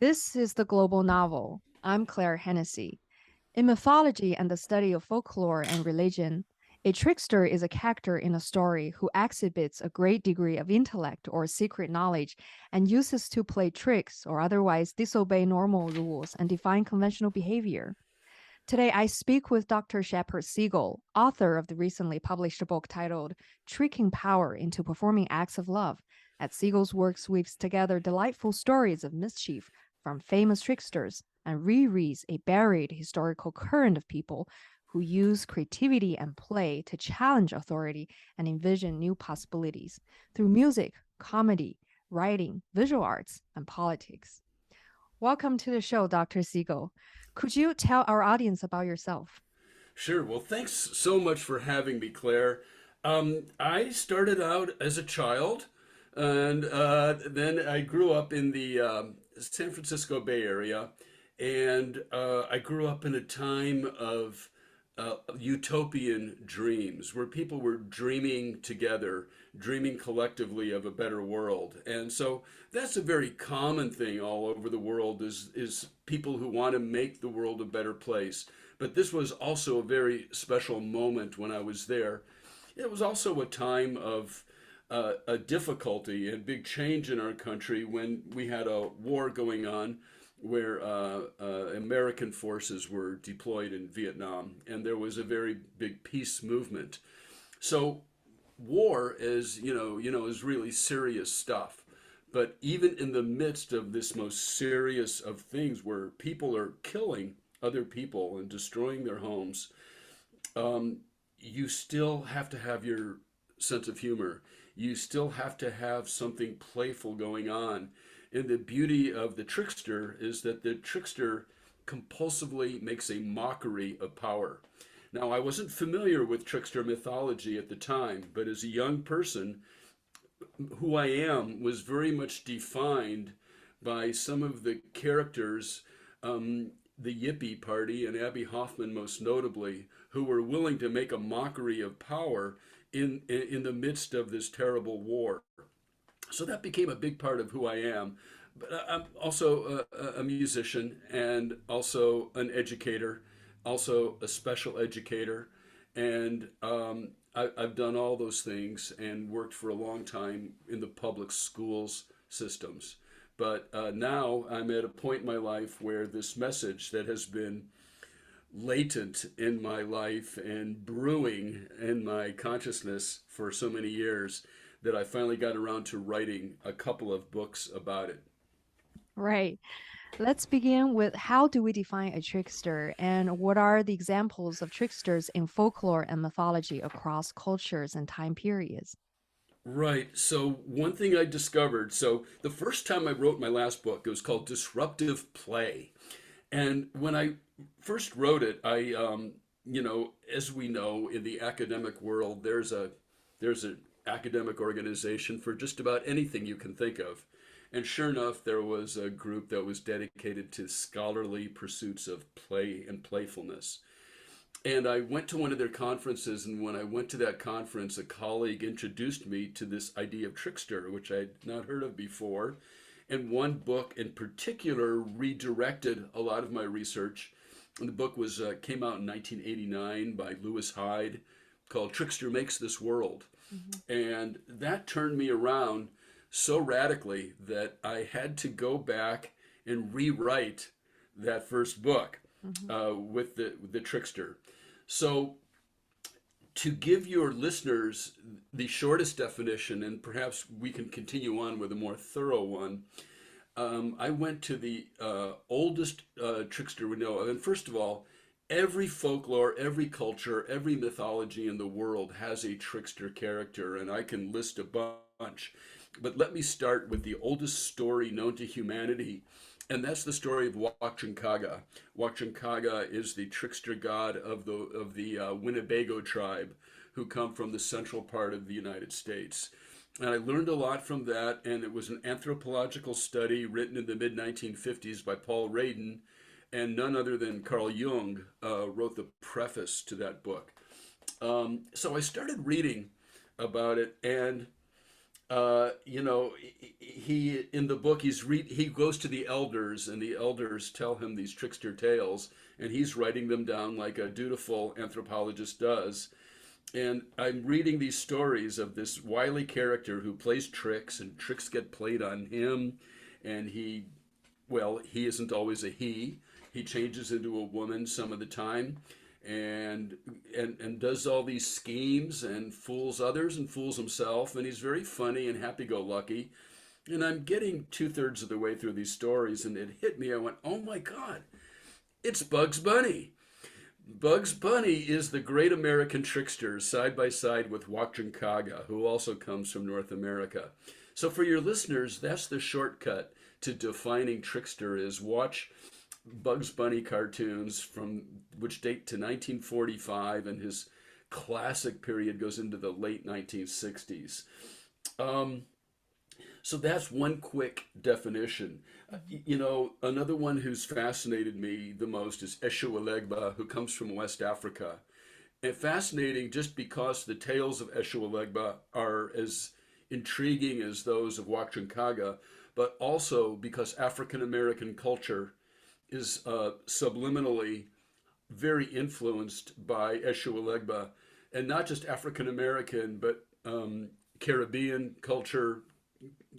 This is the Global Novel. I'm Claire Hennessy. In mythology and the study of folklore and religion, a trickster is a character in a story who exhibits a great degree of intellect or secret knowledge and uses to play tricks or otherwise disobey normal rules and define conventional behavior. Today, I speak with Dr. Shepard Siegel, author of the recently published book titled Tricking Power into Performing Acts of Love. At Siegel's works weaves together delightful stories of mischief from famous tricksters and rereads a buried historical current of people who use creativity and play to challenge authority and envision new possibilities through music, comedy, writing, visual arts, and politics. Welcome to the show, Dr. Siegel. Could you tell our audience about yourself? Sure. Well, thanks so much for having me, Claire. I started out as a child, and then I grew up in the San Francisco Bay Area, and I grew up in a time of utopian dreams where people were dreaming together, dreaming collectively of a better world. And so that's a very common thing all over the world is people who want to make the world a better place. But this was also a very special moment when I was there. It was also a time of a difficulty and big change in our country when we had a war going on where American forces were deployed in Vietnam, and there was a very big peace movement. So war is really serious stuff. But even in the midst of this most serious of things, where people are killing other people and destroying their homes, um, you still have to have your sense of humor. You still have to have something playful going on. And the beauty of the trickster is that the trickster compulsively makes a mockery of power. Now, I wasn't familiar with trickster mythology at the time, but as a young person, who I am was very much defined by some of the characters, the Yippie Party and Abby Hoffman most notably, who were willing to make a mockery of power in the midst of this terrible war. So that became a big part of who I am. But I'm also a musician and also an educator, also a special educator. And I've done all those things and worked for a long time in the public schools systems. But now I'm at a point in my life where this message that has been latent in my life and brewing in my consciousness for so many years that I finally got around to writing a couple of books about it. Right. Let's begin with how do we define a trickster and what are the examples of tricksters in folklore and mythology across cultures and time periods? Right. So one thing I discovered, so the first time I wrote my last book, it was called Disruptive Play. And when I first wrote it, as we know, in the academic world, there's an academic organization for just about anything you can think of. And sure enough, there was a group that was dedicated to scholarly pursuits of play and playfulness. And I went to one of their conferences, and when I went to that conference, a colleague introduced me to this idea of trickster, which I had not heard of before. And one book in particular redirected a lot of my research. And the book was came out in 1989 by Lewis Hyde, called Trickster Makes This World. Mhm. And that turned me around so radically that I had to go back and rewrite that first book Mhm. with the trickster. So to give your listeners the shortest definition, and perhaps we can continue on with a more thorough one, I went to the oldest trickster we know of. And first of all, every folklore, every culture, every mythology in the world has a trickster character, and I can list a bunch. But let me start with the oldest story known to humanity, and that's the story of Wachankaga. Wachankaga is the trickster god of the Winnebago tribe, who come from the central part of the United States. And I learned a lot from that, and it was an anthropological study written in the mid 1950s by Paul Radin, and none other than Carl Jung wrote the preface to that book. So I started reading about it, and You know, he in the book he goes to the elders, and the elders tell him these trickster tales, and he's writing them down like a dutiful anthropologist does. And I'm reading these stories of this wily character who plays tricks, and tricks get played on him, and he isn't always a he. He changes into a woman some of the time, and and does all these schemes and fools others and fools himself. And he's very funny and happy-go-lucky. And I'm getting two-thirds of the way through these stories, and it hit me. I went, "Oh my God, it's Bugs Bunny." Bugs Bunny is the great American trickster side by side with Wachtankaga, who also comes from North America. So for your listeners, that's the shortcut to defining trickster is watch Bugs Bunny cartoons from which date to 1945, and his classic period goes into the late 1960s. Um, so that's one quick definition. You know, another one who's fascinated me the most is Eshu Elegba, who comes from West Africa. And fascinating just because the tales of Eshu Elegba are as intriguing as those of Wachtankaga, but also because African American culture is subliminally very influenced by Eshu Elegba, and not just African American, but Caribbean culture,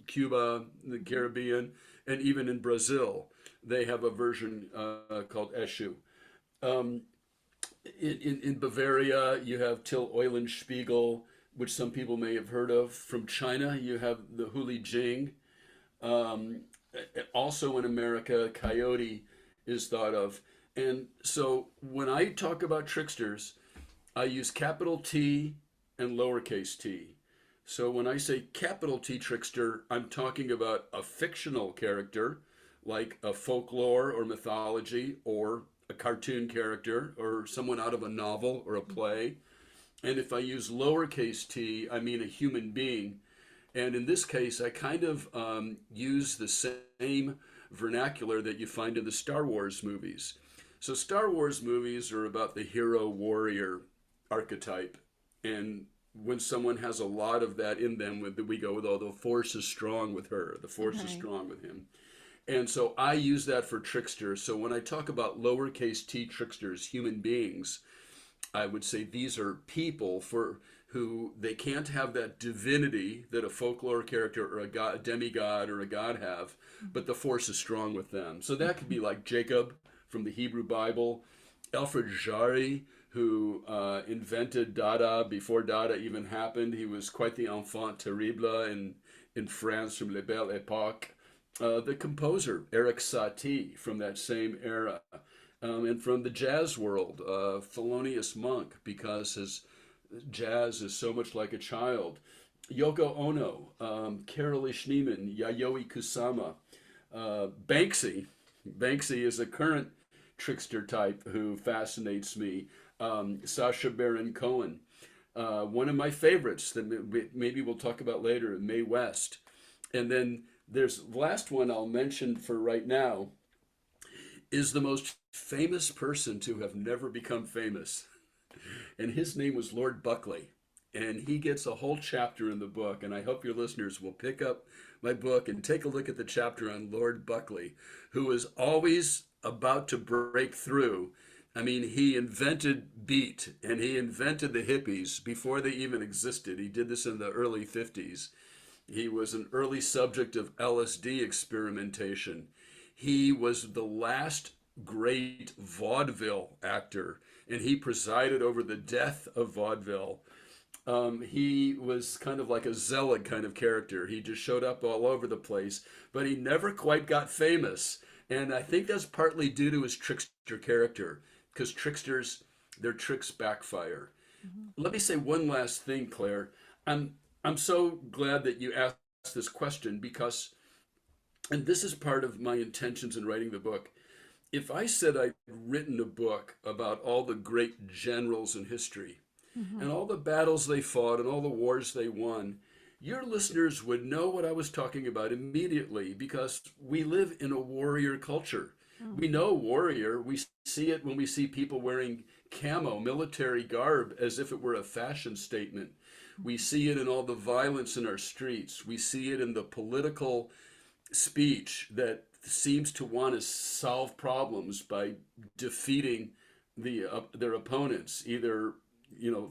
Cuba, the Caribbean, and even in Brazil, they have a version called Eshu. Um, in Bavaria, you have Till Eulenspiegel, which some people may have heard of. From China, you have the Huli Jing. Um, Also in America, Coyote is thought of. And so when I talk about tricksters, I use capital T and lowercase t. So when I say capital T trickster, I'm talking about a fictional character like a folklore or mythology, or a cartoon character, or someone out of a novel or a play. And if I use lowercase t, I mean a human being. And in this case, I kind of use the same vernacular that you find in the Star Wars movies. So Star Wars movies are about the hero warrior archetype. And when someone has a lot of that in them, we go with, oh, the force is strong with her, the force is Okay. strong with him. And so I use that for trickster. So when I talk about lowercase t tricksters, human beings, I would say these are people for who they can't have that divinity that a folklore character or a god, a demigod or a god have, but the force is strong with them. So that could be like Jacob from the Hebrew Bible, Alfred Jarry, who invented Dada before Dada even happened. He was quite the enfant terrible in France from Les Belles Époques. The composer Eric Satie from that same era, and from the jazz world, Thelonious Monk, because his jazz is so much like a child. Yoko Ono, Carolee Schneemann, Yayoi Kusama, Banksy. Banksy is a current trickster type who fascinates me. Sacha Baron Cohen. One of my favorites that maybe we'll talk about later, Mae West. And then there's the last one I'll mention for right now is the most famous person to have never become famous. And his name was Lord Buckley. And he gets a whole chapter in the book. And I hope your listeners will pick up my book and take a look at the chapter on Lord Buckley, who was always about to break through. I mean, he invented beat and he invented the hippies before they even existed. He did this in the early 50s. He was an early subject of LSD experimentation. He was the last great vaudeville actor, and he presided over the death of vaudeville. He was kind of like a zealot kind of character. He just showed up all over the place, but he never quite got famous. And I think that's partly due to his trickster character, because tricksters, their tricks backfire. Mhm. Let me say one last thing, Claire. I'm I'm so glad that you asked this question because, and this is part of my intentions in writing the book. If I said I'd written a book about all the great generals in history and Mhm. all the battles they fought and all the wars they won, your listeners would know what I was talking about immediately because we live in a warrior culture. We Mhm. know warrior. We see it when we see people wearing camo, military garb, as if it were a fashion statement. We see it in all the violence in our streets. We see it in the political speech that seems to want to solve problems by defeating their opponents, either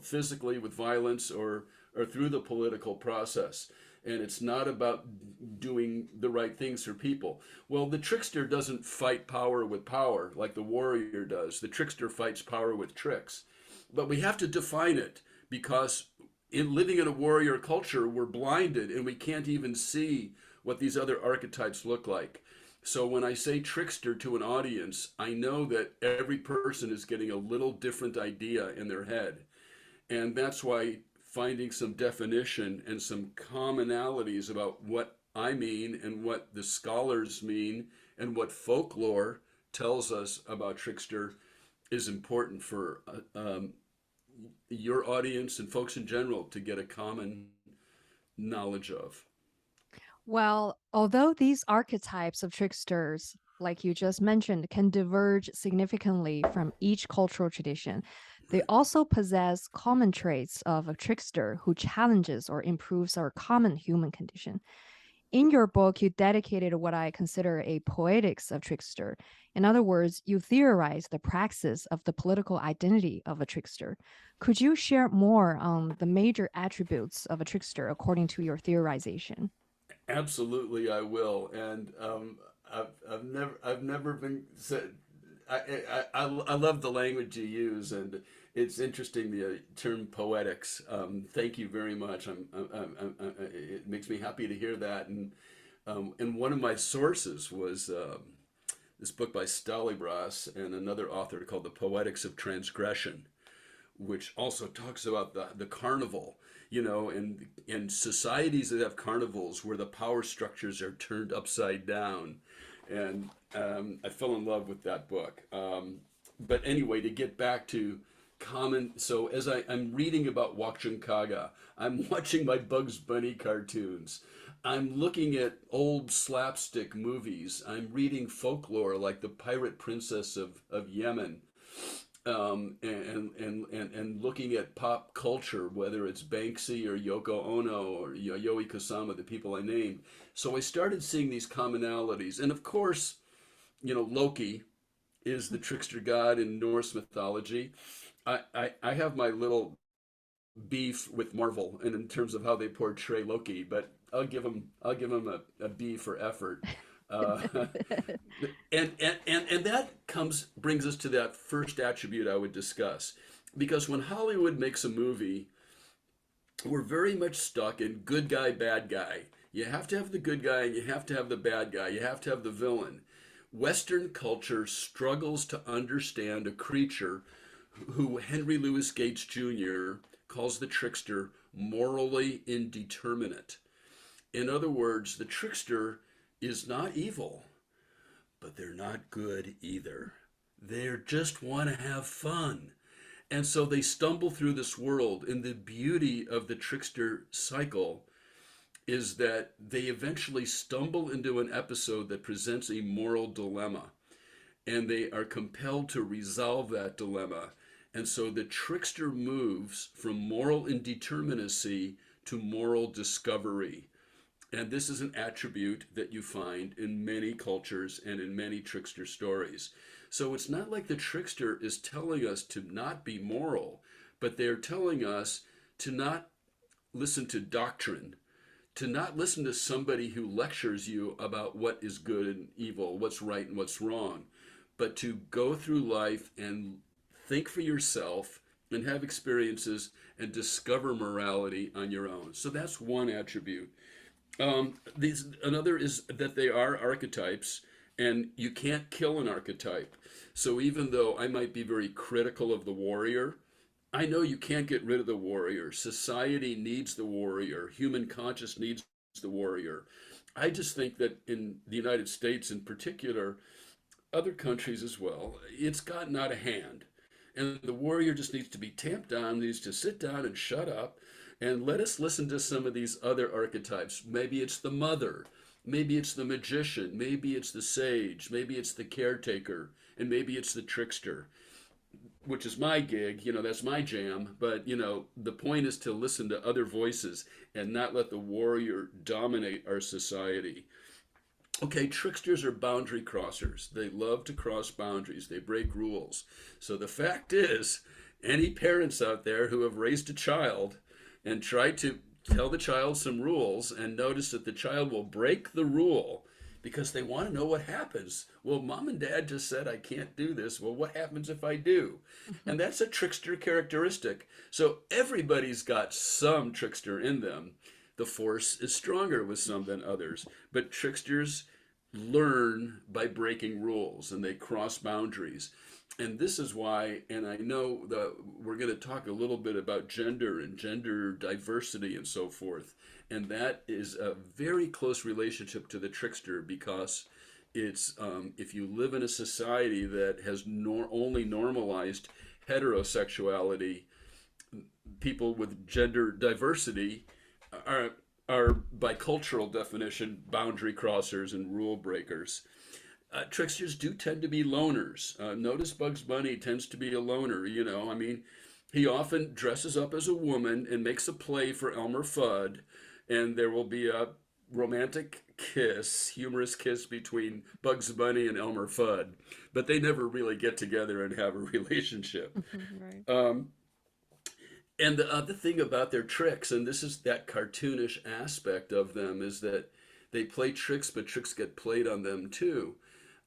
physically with violence or through the political process. And it's not about doing the right things for people. Well, the trickster doesn't fight power with power like the warrior does. The trickster fights power with tricks. But we have to define it because in living in a warrior culture, we're blinded and we can't even see what these other archetypes look like. So when I say trickster to an audience, I know that every person is getting a little different idea in their head. And that's why finding some definition and some commonalities about what I mean and what the scholars mean and what folklore tells us about trickster is important for your audience and folks in general to get a common knowledge of. Well, although these archetypes of tricksters, like you just mentioned, can diverge significantly from each cultural tradition, they also possess common traits of a trickster who challenges or improves our common human condition. In your book, you dedicated what I consider a poetics of trickster. In other words, you theorize the praxis of the political identity of a trickster. Could you share more on the major attributes of a trickster according to your theorization? Absolutely, I will. And I've never been said. I love the language you use, and it's interesting the term poetics. Thank you very much. It makes me happy to hear that. And one of my sources was this book by Stalibras and another author called The Poetics of Transgression, which also talks about the carnival, and societies that have carnivals where the power structures are turned upside down. And I fell in love with that book. But anyway, to get back to common, so as I'm reading about Wakchankaga, I'm watching my Bugs Bunny cartoons. I'm looking at old slapstick movies. I'm reading folklore like the Pirate Princess of Yemen, and looking at pop culture, whether it's Banksy or Yoko Ono or Yayoi Kusama, the people I named. So I started seeing these commonalities, and of course, Loki is the trickster god in Norse mythology. I have my little beef with Marvel, and in terms of how they portray Loki, but I'll give him a B for effort. Uh, and that brings us to that first attribute I would discuss, because when Hollywood makes a movie, we're very much stuck in good guy, bad guy. You have to have the good guy and you have to have the bad guy. You have to have the villain. Western culture struggles to understand a creature who Henry Louis Gates Jr. calls the trickster morally indeterminate. In other words, the trickster is not evil, but they're not good either. They just want to have fun. And so they stumble through this world. And the beauty of the trickster cycle is that they eventually stumble into an episode that presents a moral dilemma. And they are compelled to resolve that dilemma. And so the trickster moves from moral indeterminacy to moral discovery. And this is an attribute that you find in many cultures and in many trickster stories. So it's not like the trickster is telling us to not be moral, but they're telling us to not listen to doctrine, to not listen to somebody who lectures you about what is good and evil, what's right and what's wrong, but to go through life and think for yourself and have experiences and discover morality on your own. So that's one attribute. Another is that they are archetypes, and you can't kill an archetype. So even though I might be very critical of the warrior, I know you can't get rid of the warrior. Society needs the warrior. Human conscience needs the warrior. I just think that in the United States in particular, other countries as well, it's gotten out of hand. And the warrior just needs to be tamped down, needs to sit down and shut up, and let us listen to some of these other archetypes. Maybe it's the mother, maybe it's the magician, maybe it's the sage, maybe it's the caretaker, and maybe it's the trickster. which is my gig, that's my jam. But, the point is to listen to other voices and not let the warrior dominate our society. Okay, tricksters are boundary crossers. They love to cross boundaries, they break rules. So the fact is, any parents out there who have raised a child and tried to tell the child some rules and notice that the child will break the rule because they want to know what happens. Well, mom and dad just said I can't do this. Well, what happens if I do? And that's a trickster characteristic. So everybody's got some trickster in them. The force is stronger with some than others, but tricksters learn by breaking rules and they cross boundaries. And this is why, and I know that we're going to talk a little bit about gender and gender diversity and so forth. And that is a very close relationship to the trickster because it's if you live in a society that has only normalized heterosexuality, people with gender diversity are by cultural definition boundary crossers and rule breakers. Tricksters do tend to be loners. Notice Bugs Bunny tends to be a loner. I mean, he often dresses up as a woman and makes a play for Elmer Fudd, and there will be a romantic kiss, humorous kiss between Bugs Bunny and Elmer Fudd, but they never really get together and have a relationship. Right. Um, and the other thing about their tricks, and this is that cartoonish aspect of them, is that they play tricks, but tricks get played on them too.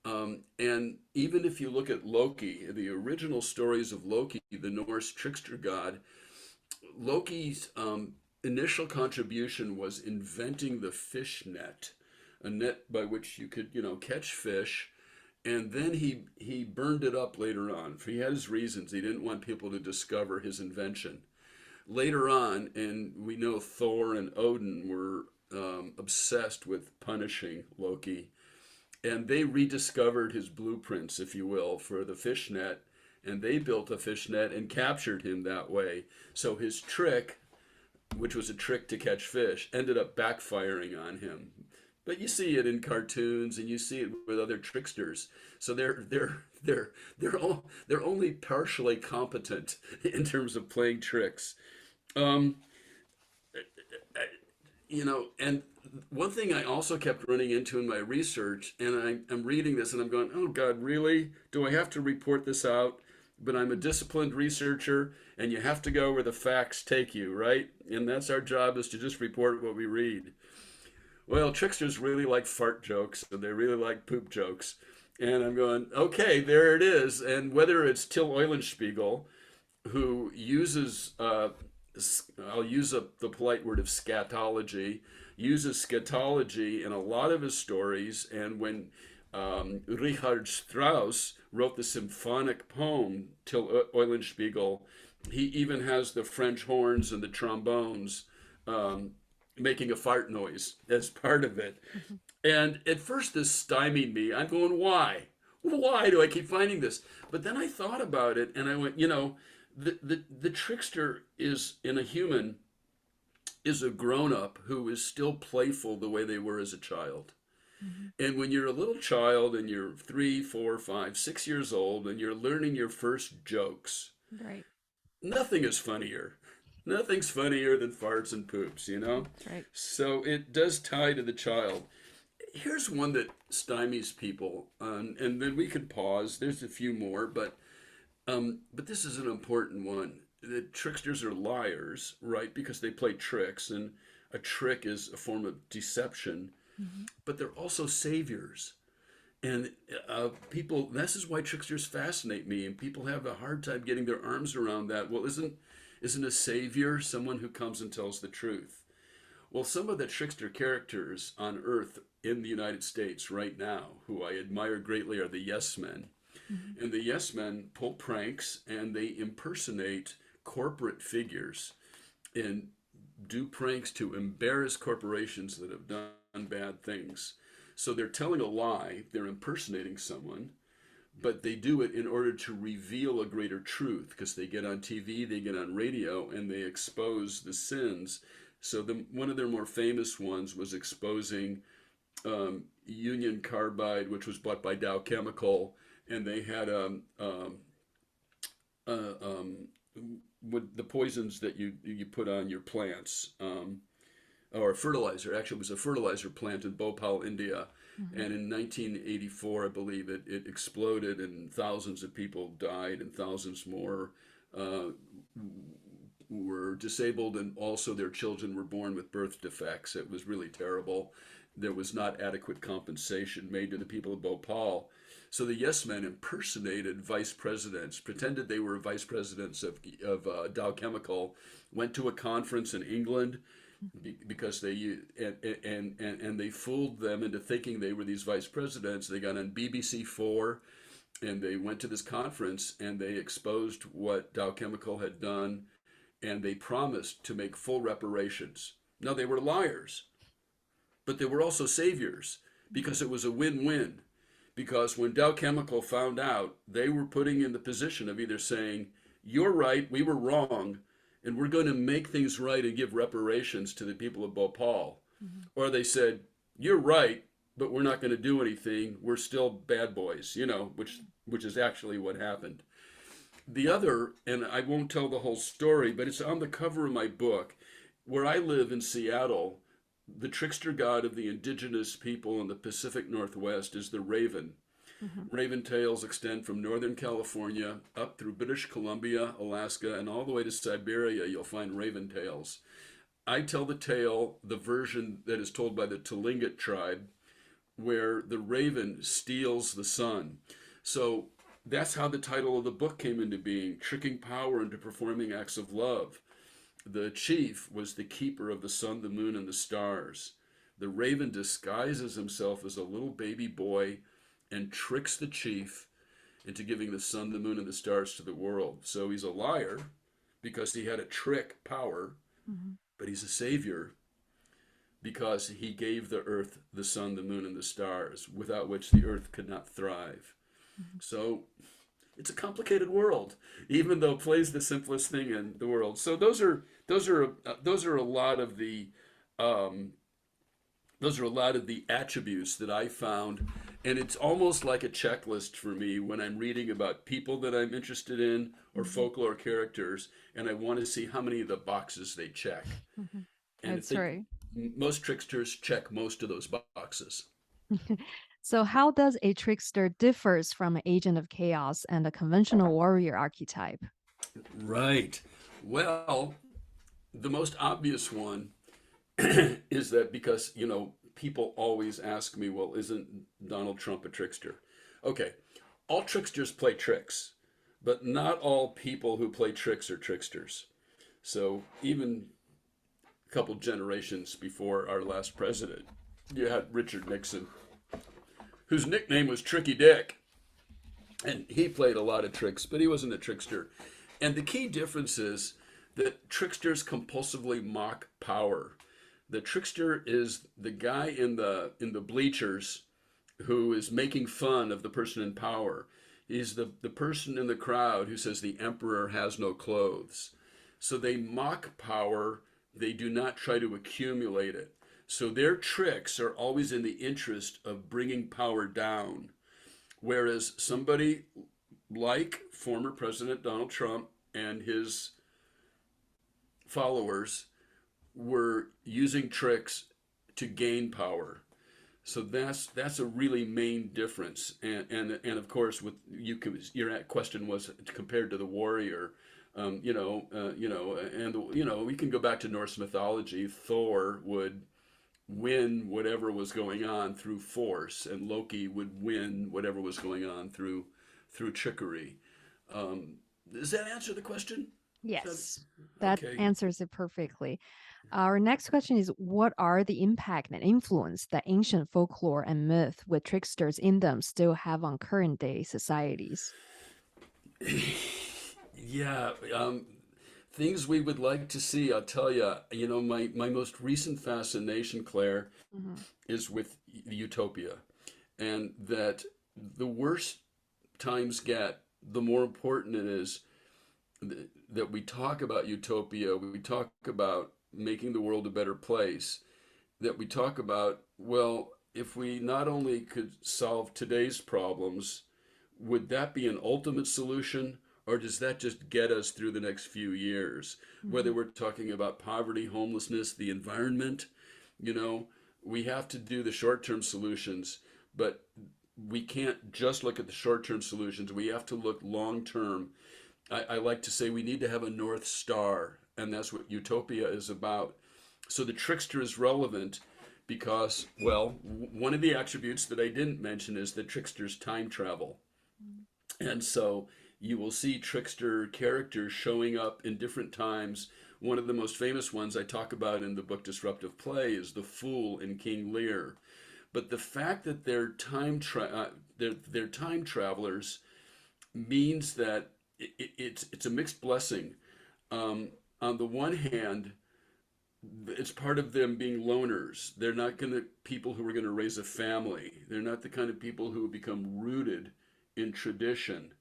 And even if you look at Loki, the original stories of Loki, the Norse trickster god, Loki's initial contribution was inventing the fish net, a net by which you could, catch fish. And then he burned it up later on. He had his reasons. He didn't want people to discover his invention. Later on, and we know Thor and Odin were obsessed with punishing Loki, and they rediscovered his blueprints, if you will, for the fishnet, and they built a fishnet and captured him that way. So his trick, which was a trick to catch fish, ended up backfiring on him. But you see it in cartoons, and you see it with other tricksters. So they're only partially competent in terms of playing tricks. Um, and one thing I also kept running into in my research, and I'm reading this and I'm going, oh God, really? Do I have to report this out? But I'm a disciplined researcher, and you have to go where the facts take you, right? And that's our job, is to just report what we read. Well, tricksters really like fart jokes, and they really like poop jokes. And I'm going, okay, there it is. And whether it's Till Eulenspiegel, who uses I'll use the polite word of scatology, uses scatology in a lot of his stories. And when Richard Strauss wrote the symphonic poem Till Eulenspiegel, he even has the French horns and the trombones making a fart noise as part of it. And at first, this stymied me. I'm going, why? Why do I keep finding this? But then I thought about it, and I went, the trickster is in a human is a grown up who is still playful the way they were as a child. Mm-hmm. And when you're a little child and you're 3, 4, 5, 6 years old and you're learning your first jokes, Right. nothing is funnier. Nothing's funnier than farts and poops. That's right. So it does tie to the child. Here's one that stymies people, and then we could pause. There's a few more, but this is an important one. The tricksters are liars, right? Because they play tricks, and a trick is a form of deception. Mm-hmm. But they're also saviors. And people, this is why tricksters fascinate me, and people have a hard time getting their arms around that. Well, isn't a savior someone who comes and tells the truth? Well, some of the trickster characters on Earth in the United States right now, who I admire greatly, are the Yes Men. Mm-hmm. And the Yes Men pull pranks and they impersonate corporate figures and do pranks to embarrass corporations that have done bad things. So they're telling a lie, they're impersonating someone, but they do it in order to reveal a greater truth because they get on TV, they get on radio, and they expose the sins. So one of their more famous ones was exposing Union Carbide, which was bought by Dow Chemical, and they had uh, um, with the poisons that you put on your plants, or fertilizer. Actually, it was a fertilizer plant in Bhopal, India. Mhm. And in 1984, I believe it exploded and thousands of people died and thousands more uh, were disabled, and also their children were born with birth defects. It was really terrible. There was not adequate compensation made to the people of Bhopal. So the Yes Men impersonated vice presidents, pretended they were vice presidents of Dow Chemical, went to a conference in England because and they fooled them into thinking they were these vice presidents. They got on BBC Four and they went to this conference and they exposed what Dow Chemical had done, and they promised to make full reparations. Now they were liars, but they were also saviors because it was a win-win. Because when Dow Chemical found out, they were putting in the position of either saying, "You're right, we were wrong, and we're going to make things right and give reparations to the people of Bhopal," Mhm. or they said, "You're right, but we're not going to do anything. We're still bad boys," which is actually what happened. The other, and I won't tell the whole story, but it's on the cover of my book. Where I live in Seattle, the trickster god of the indigenous people in the Pacific Northwest is the raven. Mhm. Raven tails extend from Northern California up through British Columbia, Alaska, and all the way to Siberia. You'll find raven tails. I tell the tale, the version that is told by the Tlingit tribe, where the raven steals the sun. So that's how the title of the book came into being, Tricking Power into Performing Acts of Love. The chief was the keeper of the sun, the moon, and the stars. The raven disguises himself as a little baby boy and tricks the chief into giving the sun, the moon, and the stars to the world. So he's a liar because he had a trick power, Mhm. but he's a savior because he gave the earth the sun, the moon, and the stars, without which the earth could not thrive. Mhm. So it's a complicated world, even though play's the simplest thing in the world. So those are a lot of the um, those are a lot of the attributes that I found, and it's almost like a checklist for me when I'm reading about people that I'm interested in or Mhm. folklore characters, and I want to see how many of the boxes they check. Mhm. And I That's think right. most tricksters check most of those boxes. So, how does a trickster differs from an agent of chaos and a conventional warrior archetype? Right. Well, the most obvious one is that because, people always ask me, well, isn't Donald Trump a trickster? Okay, all tricksters play tricks, but not all people who play tricks are tricksters. So even a couple generations before our last president, you had Richard Nixon, whose nickname was Tricky Dick. And he played a lot of tricks, but he wasn't a trickster. And the key difference is that tricksters compulsively mock power. The trickster is the guy in the bleachers who is making fun of the person in power. He's the person in the crowd who says the emperor has no clothes. So they mock power, they do not try to accumulate it. So their tricks are always in the interest of bringing power down. Whereas somebody like former President Donald Trump and his followers were using tricks to gain power. So that's a really main difference. And of course, with your question was compared to the warrior. We can go back to Norse mythology. Thor would win whatever was going on through force, and Loki would win whatever was going on through trickery. Does that answer the question? That, Yes, that okay. answers it perfectly. Our next question is, what are the impact and influence that ancient folklore and myth with tricksters in them still have on current day societies? Yeah, things we would like to see. I'll tell you. My most recent fascination, Claire, Mhm. is with the utopia, and that the worse times get, the more important it is that we talk about utopia, we talk about making the world a better place, that we talk about, well, if we not only could solve today's problems, would that be an ultimate solution, or does that just get us through the next few years? Whether Mhm. we're talking about poverty, homelessness, the environment, you know, we have to do the short-term solutions, but we can't just look at the short-term solutions. We have to look long-term. I like to say we need to have a North Star, and that's what utopia is about. So the trickster is relevant because, well, one of the attributes that I didn't mention is the trickster's time travel. And so you will see trickster characters showing up in different times. One of the most famous ones I talk about in the book Disruptive Play is the Fool in King Lear. But the fact that they're time travelers means that it's a mixed blessing. On the one hand, it's part of them being loners. They're not going to people who are going to raise a family. They're not the kind of people who become rooted in tradition.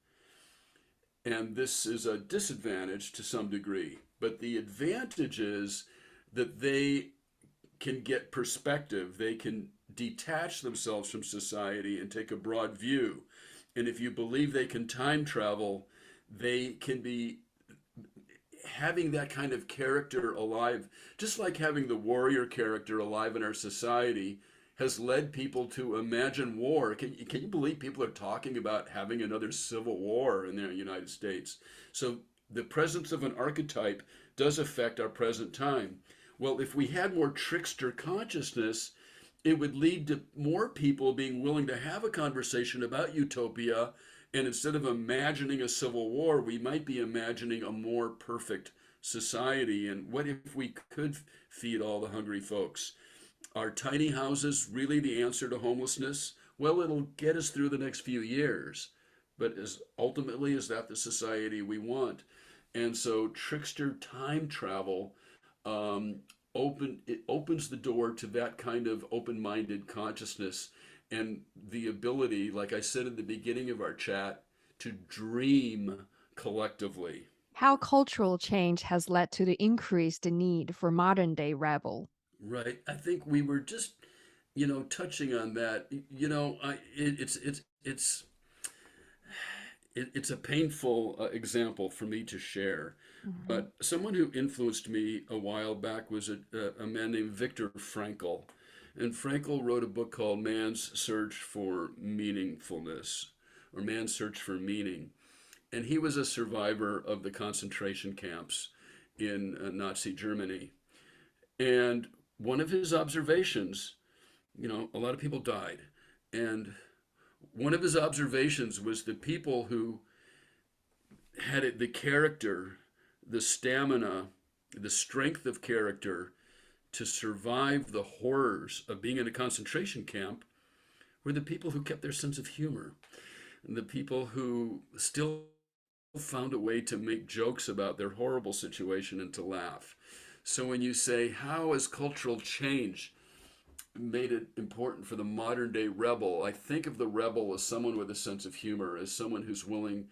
And this is a disadvantage to some degree. But the advantage is that they can get perspective. They can detach themselves from society and take a broad view. And if you believe they can time travel, they can be having that kind of character alive, just like having the warrior character alive in our society, has led people to imagine war. Can you believe people are talking about having another civil war in the United States? So the presence of an archetype does affect our present time. Well, if we had more trickster consciousness, it would lead to more people being willing to have a conversation about utopia. And instead of imagining a civil war, we might be imagining a more perfect society. And what if we could feed all the hungry folks? Are tiny houses really the answer to homelessness? Well, it'll get us through the next few years. But ultimately, is that the society we want? And so, trickster time travel um, it opens the door to that kind of open-minded consciousness and the ability, like I said at the beginning of our chat, to dream collectively. How cultural change has led to the increased need for modern day rebel. Right. I think we were just, touching on that. It's a painful example for me to share. Mhm. But someone who influenced me a while back was a man named Viktor Frankl. And Frankl wrote a book called Man's Search for Meaningfulness, or Man's Search for Meaning. And he was a survivor of the concentration camps in Nazi Germany. And one of his observations, a lot of people died. And one of his observations was the people who had it, the character, the stamina, the strength of character to survive the horrors of being in a concentration camp were the people who kept their sense of humor and the people who still found a way to make jokes about their horrible situation and to laugh. So when you say, how has cultural change made it important for the modern day rebel? I think of the rebel as someone with a sense of humor, as someone who's willing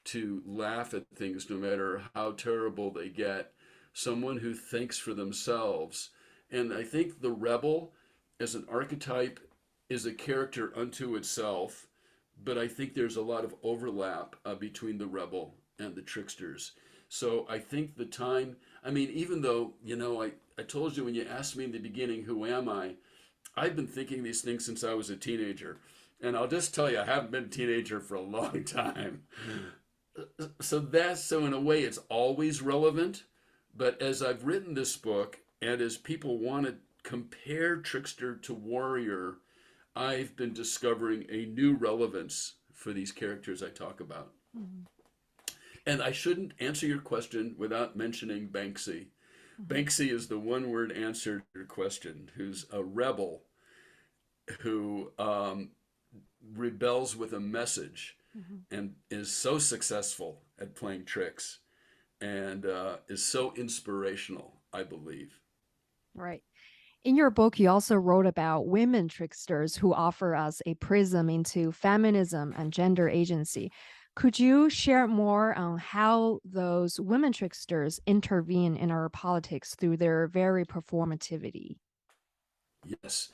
to laugh at things no matter how terrible they get, someone who thinks for themselves. And I think the rebel as an archetype is a character unto itself, but I think there's a lot of overlap between the rebel and the tricksters. So I think the time, I mean, even though, I told you when you asked me in the beginning, who am I? I've been thinking these things since I was a teenager. And I'll just tell you, I haven't been a teenager for a long time. So in a way it's always relevant, but as I've written this book and as people want to compare trickster to warrior, I've been discovering a new relevance for these characters I talk about. Mhm. And I shouldn't answer your question without mentioning Banksy. Mhm. Banksy is the one word answer to your question, who's a rebel who rebels with a message Mhm. and is so successful at playing tricks and is so inspirational, I believe. Right. In your book, you also wrote about women tricksters who offer us a prism into feminism and gender agency. Could you share more on how those women tricksters intervene in our politics through their very performativity? Yes.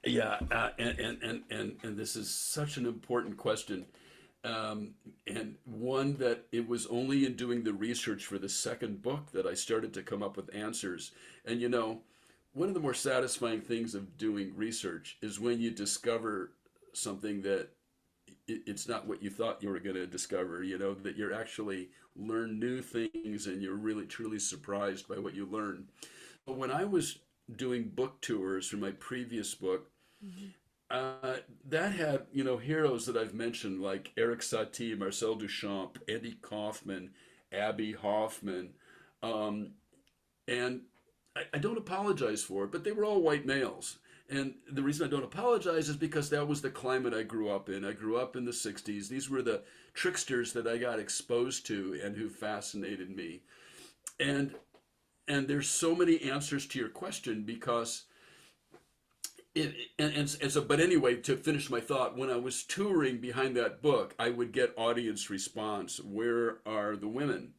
Yeah. And this is such an important question. Um, and one that it was only in doing the research for the second book that I started to come up with answers. And one of the more satisfying things of doing research is when you discover something that it's not what you thought you were going to discover, that you're actually learn new things and you're really truly surprised by what you learn. But when I was doing book tours for my previous book, Mhm. that had, heroes that I've mentioned like Eric Satie, Marcel Duchamp, Andy Kaufman, Abby Hoffman, um, and I don't apologize for it, but they were all white males. And the reason I don't apologize is because that was the climate I grew up in. I grew up in the 60s. These were the tricksters that I got exposed to and who fascinated me. And and there's so many answers to your question because and so, but anyway, to finish my thought, when I was touring behind that book, I would get audience response. Where are the women?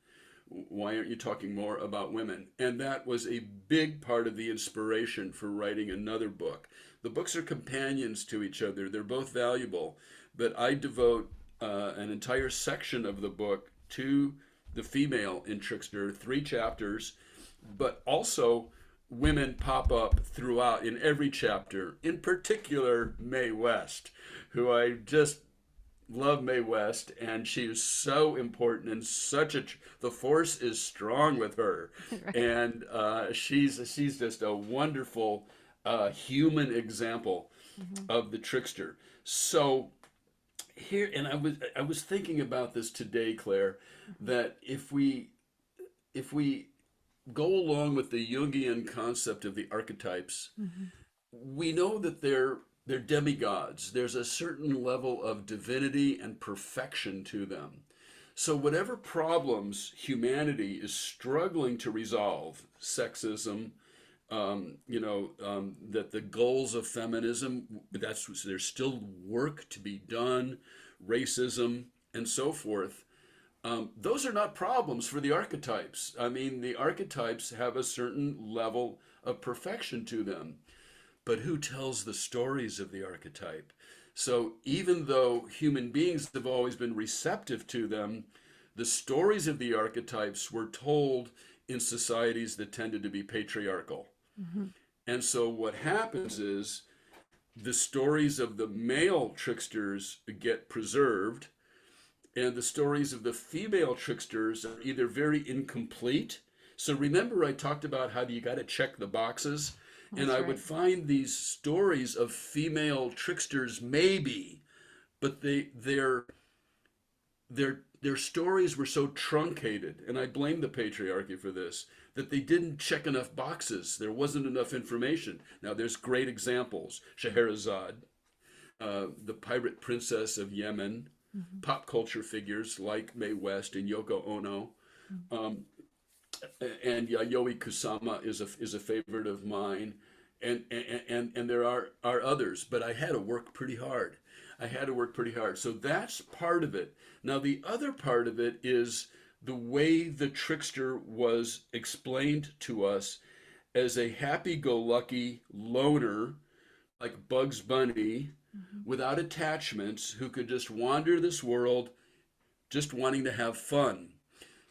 Why aren't you talking more about women? And that was a big part of the inspiration for writing another book. The books are companions to each other. They're both valuable, but I devote an entire section of the book to the female in Trickster, 3 chapters, but also women pop up throughout in every chapter, in particular Mae West, who I just love. Mae West, and she is so important and the force is strong with her, Right. and she's just a wonderful human example Mhm. of the trickster. So here, and I was thinking about this today, Claire, that if we go along with the Jungian concept of the archetypes, Mhm. we know that they're demigods. There's a certain level of divinity and perfection to them. So whatever problems humanity is struggling to resolve, sexism, that the goals of feminism, there's still work to be done, racism, and so forth. Those are not problems for the archetypes. I mean, the archetypes have a certain level of perfection to them, but who tells the stories of the archetype? So even though human beings have always been receptive to them, the stories of the archetypes were told in societies that tended to be patriarchal. Mhm. And so what happens is the stories of the male tricksters get preserved, and the stories of the female tricksters are either very incomplete. So remember, I talked about how you got to check the boxes, and That's I would right. find these stories of female tricksters, maybe, but their stories were so truncated, and I blame the patriarchy for this, that they didn't check enough boxes. There wasn't enough information. Now, there's great examples: Scheherazade, the pirate princess of Yemen, Mhm. pop culture figures like Mae West and Yoko Ono, Mhm. um, and Yayoi Kusama is a favorite of mine, and there are others. But I had to work pretty hard. I had to work pretty hard. So that's part of it. Now the other part of it is the way the trickster was explained to us as a happy-go-lucky loner like Bugs Bunny Mhm. without attachments who could just wander this world just wanting to have fun.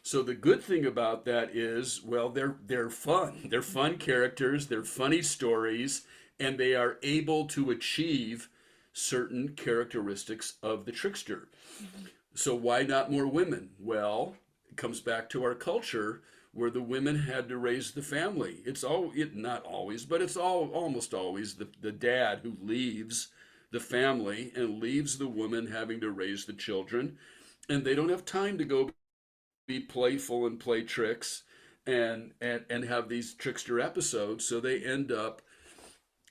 So the good thing about that is, well, they're fun. They're fun characters, they're funny stories, and they are able to achieve certain characteristics of the trickster. Mhm. So why not more women? Well, it comes back to our culture where the women had to raise the family. Not always, but it's almost always the dad who leaves the family and leaves the woman having to raise the children, and they don't have time to go be playful and play tricks and have these trickster episodes. So they end up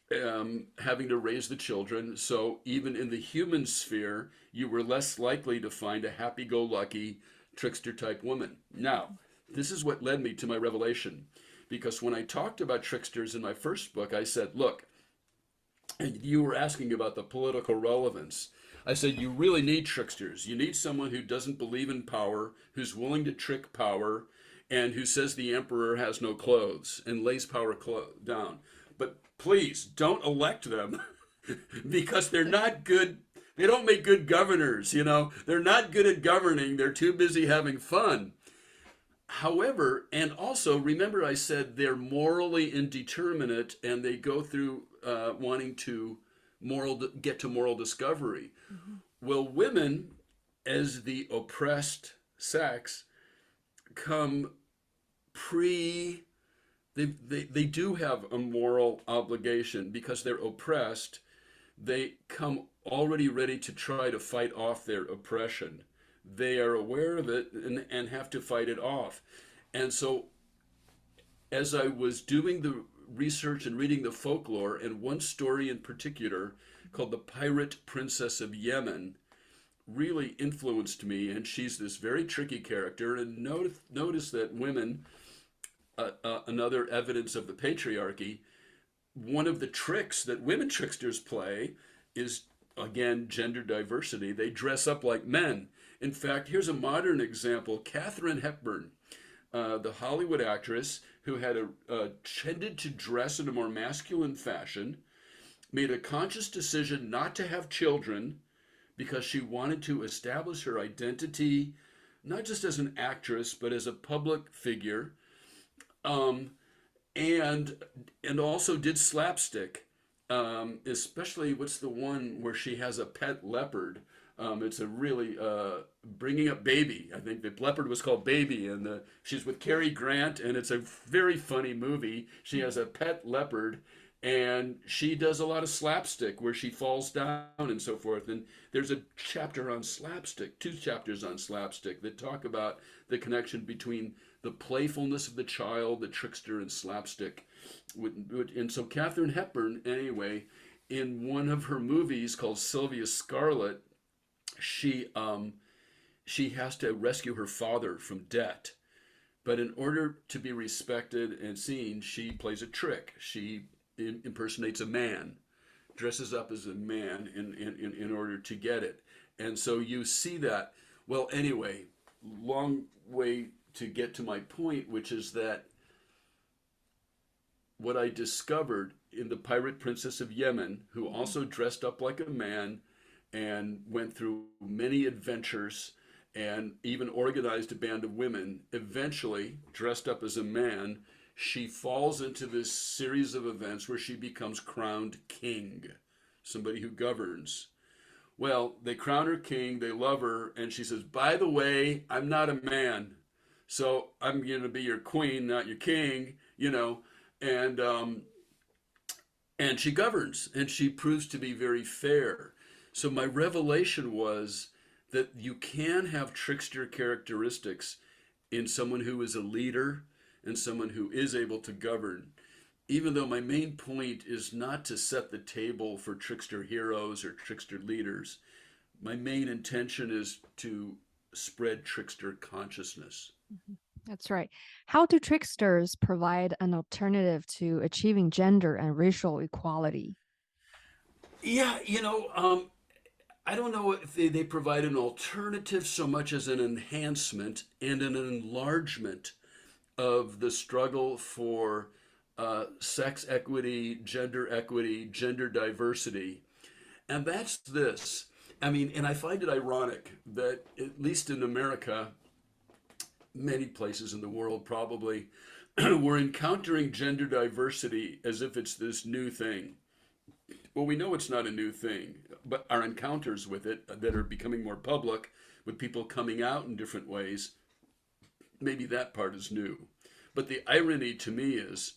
having to raise the children. So even in the human sphere, you were less likely to find a happy-go-lucky trickster type woman. Now, this is what led me to my revelation, because when I talked about tricksters in my first book, I said, look, and you were asking about the political relevance. I said, you really need tricksters. You need someone who doesn't believe in power, who's willing to trick power, and who says the emperor has no clothes and lays power down. But please don't elect them because they're not good. They don't make good governors, you know. They're not good at governing. They're too busy having fun. However, and also remember I said they're morally indeterminate and they go through wanting to get to moral discovery. Mhm. Well, women, as the oppressed sex, come pre they do have a moral obligation because they're oppressed. They come already ready to try to fight off their oppression. They are aware of it and have to fight it off. And so, as I was doing the research and reading the folklore, and one story in particular called The Pirate Princess of Yemen really influenced me. And she's this very tricky character. And notice that women, another evidence of the patriarchy, one of the tricks that women tricksters play is, again, gender diversity. They dress up like men. In fact, here's a modern example. Katharine Hepburn, the Hollywood actress who had tended to dress in a more masculine fashion, made a conscious decision not to have children because she wanted to establish her identity, not just as an actress, but as a public figure. Um, and also did slapstick, especially what's the one where she has a pet leopard. It's a really bringing up Baby. I think the leopard was called Baby, and she's with Cary Grant, and it's a very funny movie. She has a pet leopard, and she does a lot of slapstick where she falls down and so forth. And there's a chapter on slapstick, two chapters on slapstick that talk about the connection between the playfulness of the child, the trickster, and slapstick. And so Katharine Hepburn, anyway, in one of her movies called Sylvia Scarlett, she has to rescue her father from debt. But in order to be respected and seen, she plays a trick. She impersonates a man, dresses up as a man in order to get it. And so you see that. Well, anyway, long way to get to my point, which is that what I discovered in the Pirate Princess of Yemen, who also dressed up like a man and went through many adventures and even organized a band of women, eventually dressed up as a man, she falls into this series of events where she becomes crowned king, somebody who governs. Well, they crown her king, they love her, and she says, by the way, I'm not a man, so I'm going to be your queen, not your king, you know, and um, and she governs, and she proves to be very fair. So my revelation was that you can have trickster characteristics in someone who is a leader and someone who is able to govern. Even though my main point is not to set the table for trickster heroes or trickster leaders, my main intention is to spread trickster consciousness. Mhm. That's right. How do tricksters provide an alternative to achieving gender and racial equality? Yeah, I don't know if they provide an alternative so much as an enhancement and an enlargement of the struggle for sex equity, gender diversity. And that's this. I mean, and I find it ironic that, at least in America, many places in the world probably, we're encountering gender diversity as if it's this new thing. Well, we know it's not a new thing, but our encounters with it that are becoming more public, with people coming out in different ways, maybe that part is new. But the irony to me is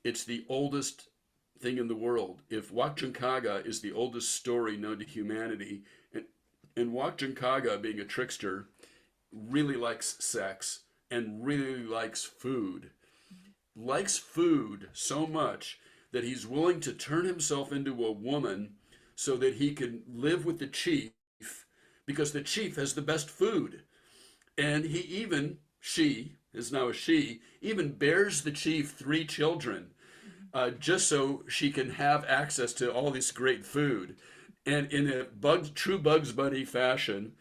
it's the oldest thing in the world. If Wakjankaga is the oldest story known to humanity, and Wakjankaga, being a trickster, really likes sex and really likes food so much that he's willing to turn himself into a woman so that he can live with the chief because the chief has the best food. And she is now a she, even bears the chief three children just so she can have access to all this great food. And in a true Bugs Bunny fashion,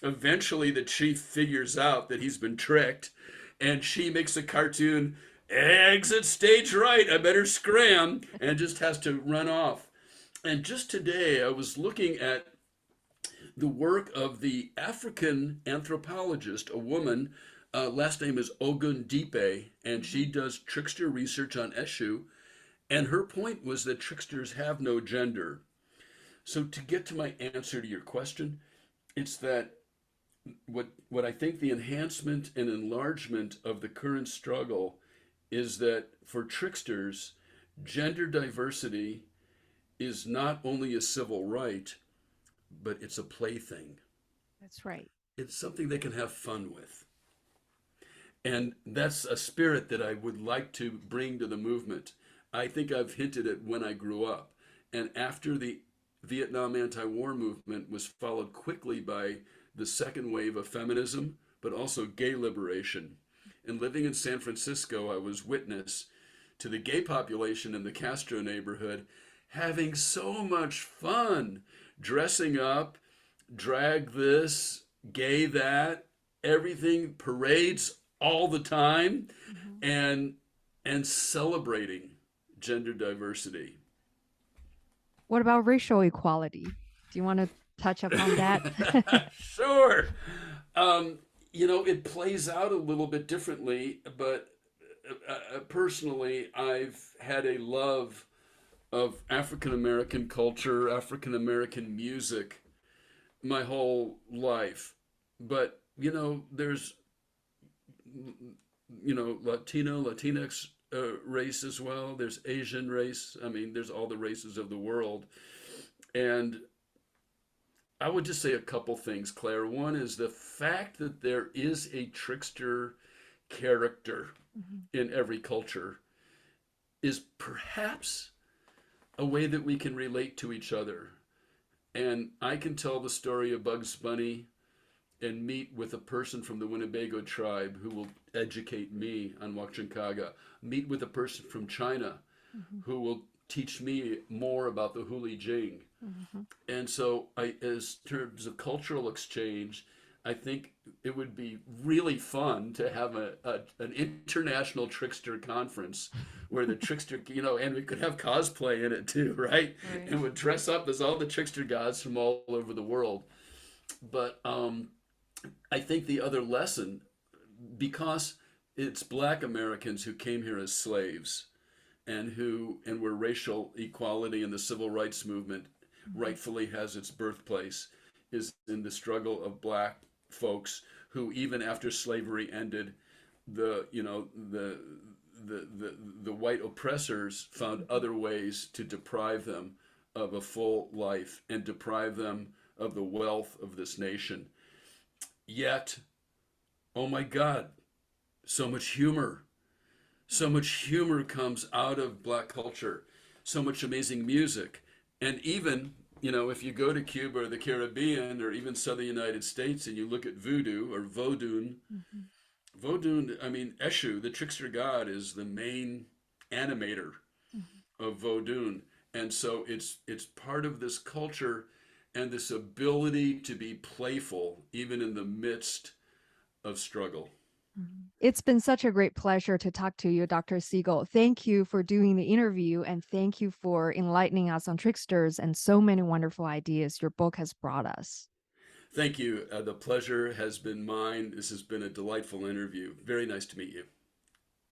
eventually the chief figures out that he's been tricked, and she makes a cartoon, exit stage right, I better scram, and just has to run off. And just today, I was looking at the work of the African anthropologist, a woman, last name is Ogundipe, and she Mhm. does trickster research on Eshu. And her point was that tricksters have no gender. So to get to my answer to your question, it's that what I think the enhancement and enlargement of the current struggle is that for tricksters, gender diversity is not only a civil right, but it's a plaything. That's right. It's something they can have fun with. And that's a spirit that I would like to bring to the movement. I think I've hinted at when I grew up. And after the Vietnam anti war movement was followed quickly by the second wave of feminism, but also gay liberation. And living in San Francisco, I was witness to the gay population in the Castro neighborhood having so much fun dressing up, drag this, gay that, everything, parades all the time, Mhm. and celebrating gender diversity. What about racial equality? Do you want to touch upon that? Sure. Um, it plays out a little bit differently, but personally, I've had a love of African American culture, African American music my whole life. But, there's, Latino, Latinx race as well. There's Asian race. I mean, there's all the races of the world. And I would just say a couple things, Claire. One is the fact that there is a trickster character Mhm. in every culture is perhaps a way that we can relate to each other. And I can tell the story of Bugs Bunny and meet with a person from the Winnebago tribe who will educate me on Wakchankaga, meet with a person from China Mhm. who will teach me more about the Huli Jing. Mhm. And so, as terms of cultural exchange, I think it would be really fun to have an international trickster conference where the trickster, and we could have cosplay in it too, right? Right. And would dress up as all the trickster gods from all over the world. But I think the other lesson, because it's Black Americans who came here as slaves and where racial equality and the civil rights movement Mhm. rightfully has its birthplace, is in the struggle of Black folks who, even after slavery ended, the you know the white oppressors found Mhm. other ways to deprive them of a full life and deprive them of the wealth of this nation. Yet, oh my God, so much humor. So Right. much humor comes out of Black culture, so much amazing music. And even, if you go to Cuba or the Caribbean or even southern United States and you look at voodoo or Mhm. Vodun, I mean, Eshu, the trickster god, is the main animator Mhm. of Vodun. And so it's part of this culture and this ability to be playful even in the midst of struggle. Mhm. It's been such a great pleasure to talk to you, Dr. Siegel. Thank you for doing the interview and thank you for enlightening us on tricksters and so many wonderful ideas your book has brought us. Thank you. The pleasure has been mine. This has been a delightful interview. Very nice to meet you.